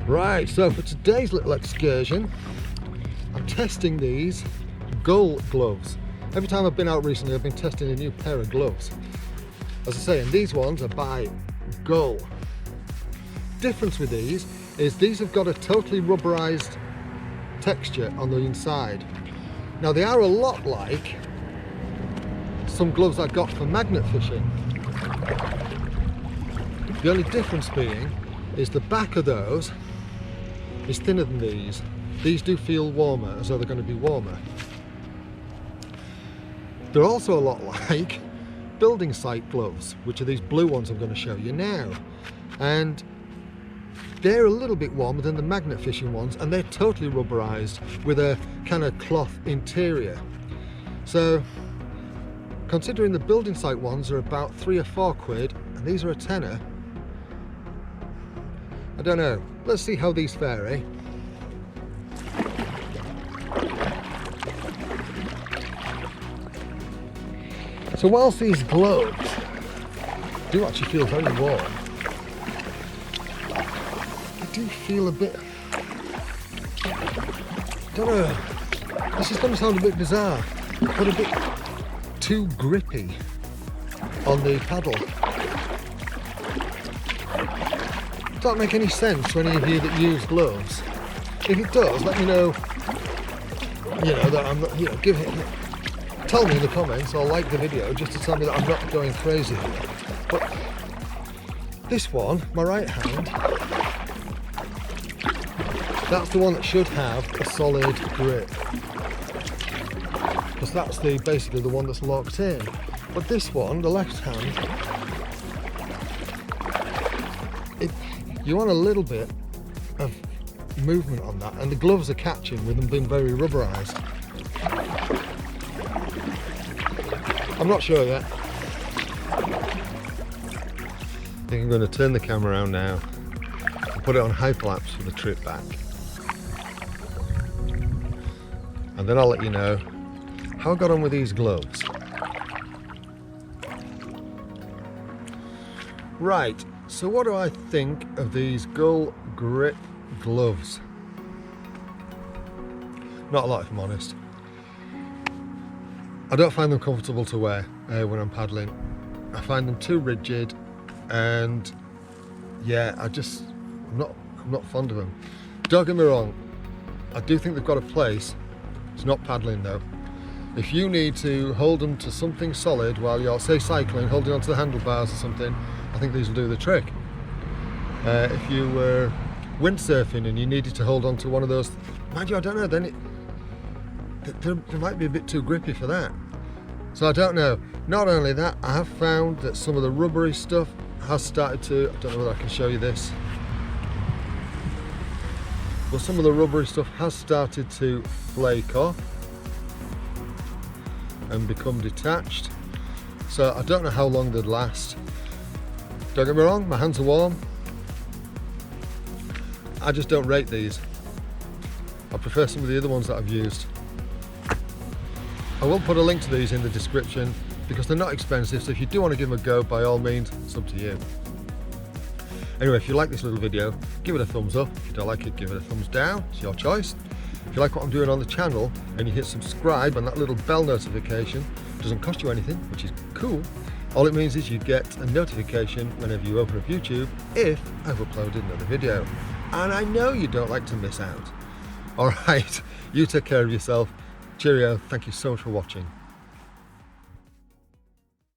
Right, so for today's little excursion, I'm testing these Gul gloves. Every time I've been out recently, I've been testing a new pair of gloves. As I say, and these ones are by Gul. Difference with these is these have got a totally rubberized texture on the inside. Now they are a lot like some gloves I got for magnet fishing. The only difference being is the back of those is thinner than these. These do feel warmer, as though they're going to be warmer. They're also a lot like building site gloves, which are these blue ones I'm going to show you now. And they're a little bit warmer than the magnet fishing ones, and they're totally rubberized with a kind of cloth interior. So considering the building site ones are about £3 or £4 and these are a tenner, I don't know. Let's see how these fare, eh? So whilst these gloves do actually feel very warm, I do feel a bit, don't know, this is going to sound a bit bizarre, but a bit too grippy on the paddle. Does that make any sense to any of you that use gloves? If it does, let me know, that I'm not, give it, tell me in the comments or like the video just to tell me that I'm not going crazy here. But this one, my right hand, that's the one that should have a solid grip, because that's basically the one that's locked in. But this one, the left hand, you want a little bit of movement on that, and the gloves are catching with them being very rubberized. I'm not sure yet. I think I'm going to turn the camera around now and put it on hyperlapse for the trip back, and then I'll let you know how I got on with these gloves. Right, so what do I think of these Gul grip gloves? Not a lot, if I'm honest. I don't find them comfortable to wear when I'm paddling. I find them too rigid, and yeah, I'm not fond of them. Don't get me wrong, I do think they've got a place. It's not paddling though. If you need to hold them to something solid while you're, say, cycling, holding onto the handlebars or something, I think these will do the trick. If you were windsurfing and you needed to hold on to one of those, mind you, I don't know, then they might be a bit too grippy for that. So I don't know. Not only that, I have found that some of the rubbery stuff has started to, I don't know whether I can show you this, but some of the rubbery stuff has started to flake off and become detached. So I don't know how long they'd last. Don't get me wrong, my hands are warm. I just don't rate these. I prefer some of the other ones that I've used. I will put a link to these in the description because they're not expensive, so if you do want to give them a go, by all means, it's up to you. Anyway, if you like this little video, give it a thumbs up. If you don't like it, give it a thumbs down. It's your choice. If you like what I'm doing on the channel and you hit subscribe and that little bell notification, it doesn't cost you anything, which is cool. All it means is you get a notification whenever you open up YouTube if I've uploaded another video. And I know you don't like to miss out. All right, you take care of yourself. Cheerio. Thank you so much for watching.